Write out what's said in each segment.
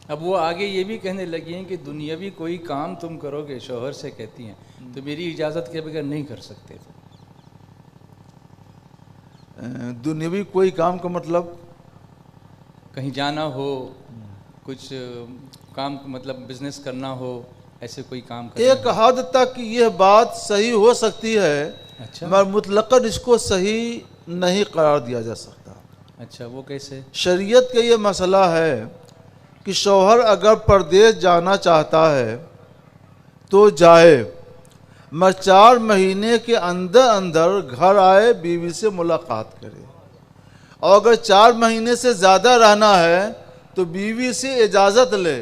अब वो आगे ये भी कहने लगी हैं कि दुनियावी कोई काम तुम करोगे, शौहर से कहती हैं, तो मेरी इजाज़त के बगैर नहीं कर सकते। दुनियावी कोई काम का मतलब कहीं जाना हो, कुछ काम मतलब बिजनेस करना हो, ऐसे कोई काम करना एक हद तक यह बात सही हो सकती है, अच्छा मगर मुतलकन इसको सही नहीं करार दिया जा सकता। अच्छा, वो कैसे? शरीयत का ये मसला है कि शौहर अगर परदेश जाना चाहता है तो जाए, मगर 4 महीने के अंदर अंदर घर आए, बीवी से मुलाकात करे। और अगर 4 महीने से ज़्यादा रहना है तो बीवी से इजाज़त ले,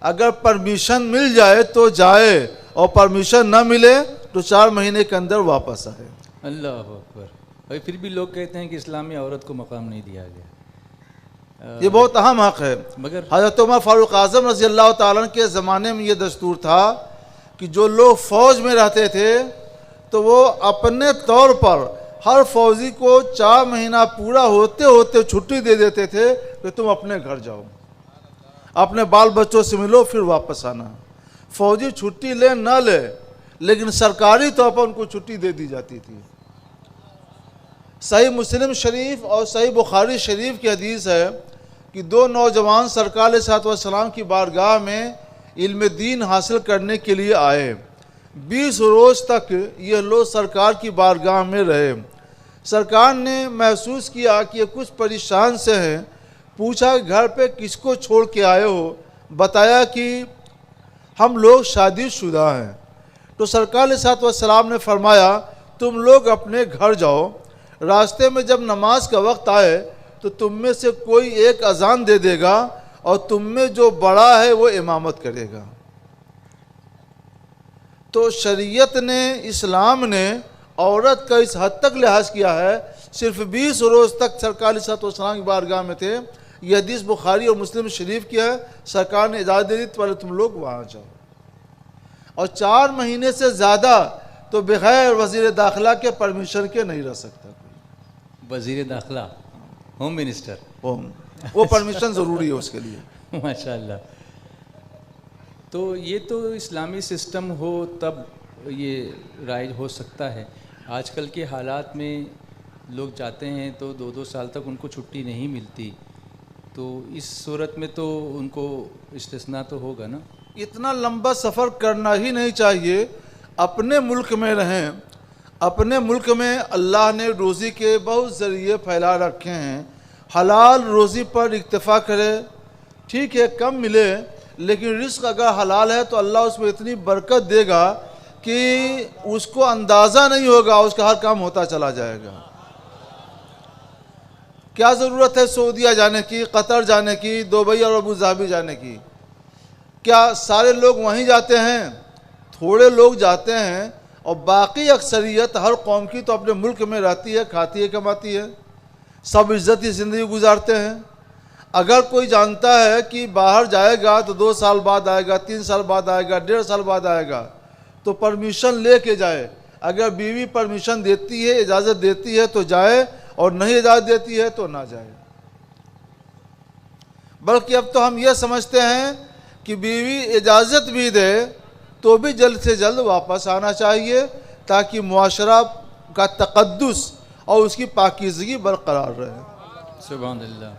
अगर परमिशन मिल जाए तो जाए, और परमिशन न मिले तो 4 महीने के अंदर वापस आए। अल्लाह अकबर। और फिर भी लोग कहते हैं कि इस्लाम में औरत को मकाम नहीं दिया गया। ये बहुत अहम हक़ है। मगर हज़रत उमर फारूक आज़म रज़ी अल्लाह ताला के ज़माने में ये दस्तूर था कि जो लोग फ़ौज में रहते थे तो वो अपने तौर पर हर फौजी को 4 महीना पूरा होते होते छुट्टी दे देते थे कि तुम अपने घर जाओ, अपने बाल बच्चों से मिलो, फिर वापस आना। फौजी छुट्टी ले ना ले, लेकिन सरकारी तौर पर उनको छुट्टी दे दी जाती थी। सही मुस्लिम शरीफ और सही बुखारी शरीफ की हदीस है कि 2 नौजवान सरकार अलैहिस्सलाम की बारगाह में इल्म दीन हासिल करने के लिए आए। 20 रोज़ तक ये लोग सरकार की बारगाह में रहे। सरकार ने महसूस किया कि ये कुछ परेशान से हैं। पूछा घर पे किसको छोड़ के आए हो? बताया कि हम लोग शादीशुदा हैं। तो सरकार अलैहिस्सलाम ने फरमाया तुम लोग अपने घर जाओ, रास्ते में जब नमाज का वक्त आए तो तुम में से कोई एक अजान दे देगा और तुम में जो बड़ा है वो इमामत करेगा। तो शरीयत ने, इस्लाम ने औरत का इस हद तक लिहाज किया है। सिर्फ 20 रोज़ तक सरकार अलैहिस्सलाम की बारगाह में थे। यह हदीस बुखारी और मुस्लिम शरीफ की है। सरकार ने इजाज़त दे दी पहले तुम लोग वहाँ जाओ। और 4 महीने से ज़्यादा तो बगैर वज़ीर दाखिला के परमिशन के नहीं रह सकता कोई। वज़ीर दाखिला, होम मिनिस्टर, वो परमिशन ज़रूरी है उसके लिए। माशाल्लाह। तो ये तो इस्लामी सिस्टम हो तब ये राइज हो सकता है। आजकल के हालात में लोग जाते हैं तो 2-2 साल तक उनको छुट्टी नहीं मिलती, तो इस सूरत में तो उनको इस्तिस्ना तो होगा ना। इतना लंबा सफ़र करना ही नहीं चाहिए। अपने मुल्क में रहें। अपने मुल्क में अल्लाह ने रोज़ी के बहुत ज़रिए फैला रखे हैं। हलाल रोज़ी पर इक्तफ़ा करे। ठीक है कम मिले, लेकिन रिस्क अगर हलाल है तो अल्लाह उसमें इतनी बरकत देगा कि उसको अंदाज़ा नहीं होगा, उसका हर काम होता चला जाएगा। क्या ज़रूरत है सऊदीया जाने की, कतर जाने की, दुबई और अबू धाबी जाने की? क्या सारे लोग वहीं जाते हैं? थोड़े लोग जाते हैं, और बाकी अक्सरियत हर कौम की तो अपने मुल्क में रहती है, खाती है, कमाती है, सब इज़्ज़ती ज़िंदगी गुजारते हैं। अगर कोई जानता है कि बाहर जाएगा तो 2 साल बाद आएगा, 3 साल बाद आएगा, 1.5 साल बाद आएगा, तो परमिशन ले के जाए। अगर बीवी परमिशन देती है, इजाज़त देती है तो जाए, और नहीं इजाज़त देती है तो ना जाए। बल्कि अब तो हम ये समझते हैं कि बीवी इजाज़त भी दे तो भी जल्द से जल्द वापस आना चाहिए, ताकि मुआशरा का तक़द्दुस और उसकी पाकीज़गी बरकरार रहे। सुभान अल्लाह।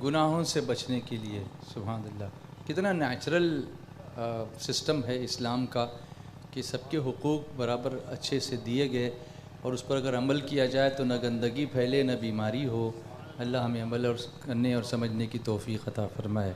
गुनाहों से बचने के लिए सुभान अल्लाह। कितना नेचुरल सिस्टम है इस्लाम का कि सबके हुकूक बराबर अच्छे से दिए गए, और उस पर अगर अमल किया जाए तो न गंदगी फैले न बीमारी हो। अल्लाह हमें अमल और करने और समझने की तौफ़ीक़ अता फ़रमाए।